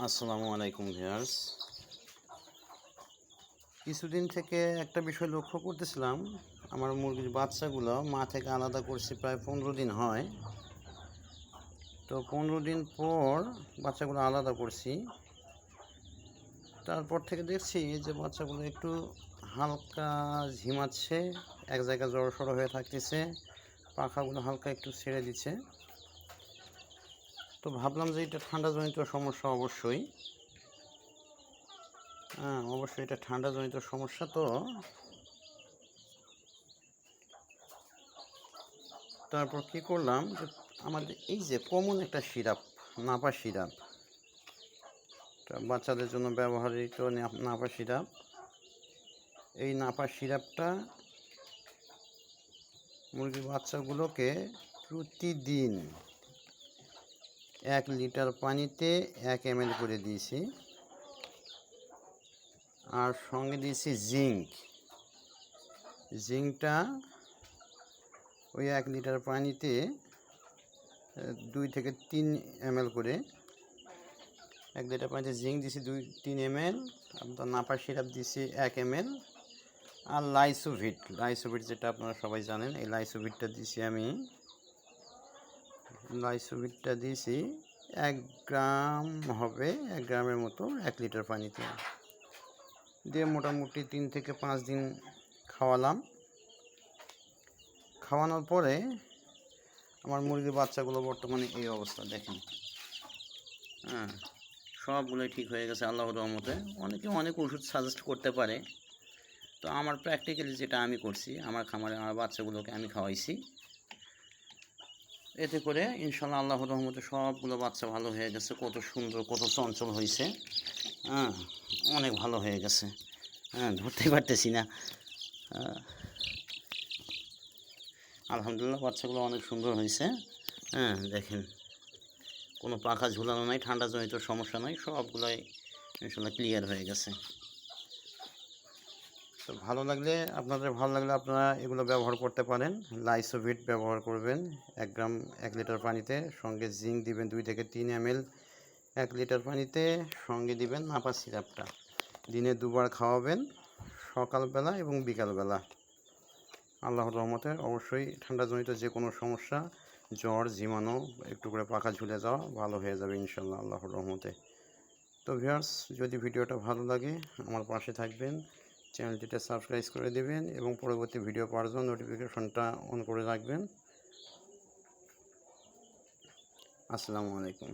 আসসালামু আলাইকুম ভিউয়ার্স। কিছুদিন থেকে একটা বিষয় লক্ষ্য করতেছিলাম, আমার মুরগির বাচ্চাগুলো মা থেকে আলাদা করছি প্রায় 15 দিন হয়। তো 15 দিন পর বাচ্চাগুলো আলাদা করছি, তারপর থেকে দেখছি যে বাচ্চাগুলো একটু হালকা ঝিমাচ্ছে, এক জায়গায় জড়সড় হয়ে থাকতেছে, পাখাগুলো হালকা একটু ছেড়ে দিচ্ছে। তো ভাবলাম যে এটা ঠান্ডাজনিত সমস্যা অবশ্যই। অবশ্যই এটা ঠান্ডাজনিত সমস্যা। তো তারপর কি করলাম যে আমাদের এই যে কমন একটা সিরাপ, নাপা সিরাপ, বাচ্চাদের জন্য ব্যবহৃত নাপা সিরাপ, এই নাপা সিরাপটা মুরগির বাচ্চাগুলোকে প্রতিদিন 1 লিটার পানিতে 1 ml করে দিয়েছি। আর সঙ্গে দিয়েছি জিঙ্কটা ওই 1 লিটার পানিতে 2 থেকে 3 ml করে, 1 লিটার পানিতে জিঙ্ক দিয়েছি 2-3 ml, আপনার নাপা সিরাপ দিয়েছি 1 ml, আর লাইসোভিট যেটা আপনারা সবাই জানেন, এই লাইসোভিটটা দিয়েছি 1 গ্রাম হবে, 1 গ্রামের মতো 1 লিটার পানিতে দিয়ে মোটামুটি 3 থেকে 5 দিন খাওয়ানোর পরে আমার মুরগির বাচ্চাগুলো বর্তমানে এই অবস্থা দেখেন। সবগুলোই ঠিক হয়ে গেছে আল্লাহর রহমতে। অনেকে অনেক ওষুধ সাজেস্ট করতে পারে, তো আমার প্র্যাকটিক্যালি যেটা আমি করছি, আমার খামারে আমার বাচ্চাগুলোকে আমি খাওয়াইছি, এতে করে ইনশাল্লাহ আল্লাহর রহমতে সবগুলো বাচ্চা ভালো হয়ে গেছে। কত সুন্দর, কত চঞ্চল হয়েছে, অনেক ভালো হয়ে গেছে। ধরতে পারতেছি না। আলহামদুলিল্লাহ বাচ্চাগুলো অনেক সুন্দর হয়েছে। দেখেন, কোনো পাখা ঝুলানো নাই, ঠান্ডাজনিত সমস্যা নাই, সবগুলোই ইনশাল্লাহ ক্লিয়ার হয়ে গেছে। তো আপনাদের ভালো লাগলে আপনারা এগুলো ব্যবহার করতে পারেন। লাইসোভিট ব্যবহার করবেন 1 গ্রাম 1 লিটার পানিতে, সঙ্গে জিঙ্ক দিবেন 2 থেকে 3 ml 1 লিটার পানিতে, সঙ্গে দিবেন নাপা সিরাপটা। দিনে 2 বার খাওয়াবেন, সকালবেলা এবং বিকালবেলা। আল্লাহর রহমতে অবশ্যই ঠান্ডাজনিত যে কোনো সমস্যা, জ্বর, ঝিমানো, একটু করে পাখা ঝুলে যাওয়া ভালো হয়ে যাবে ইনশাল্লাহ আল্লাহর রহমতে। তো ভিউয়ার্স, যদি ভিডিওটা ভালো লাগে আমার পাশে থাকবেন, চ্যানেলটিতে সাবস্ক্রাইব করে দেবেন এবং পরবর্তী ভিডিও পাওয়ার জন্য নোটিফিকেশনটা অন করে রাখবেন। আসসালামু আলাইকুম।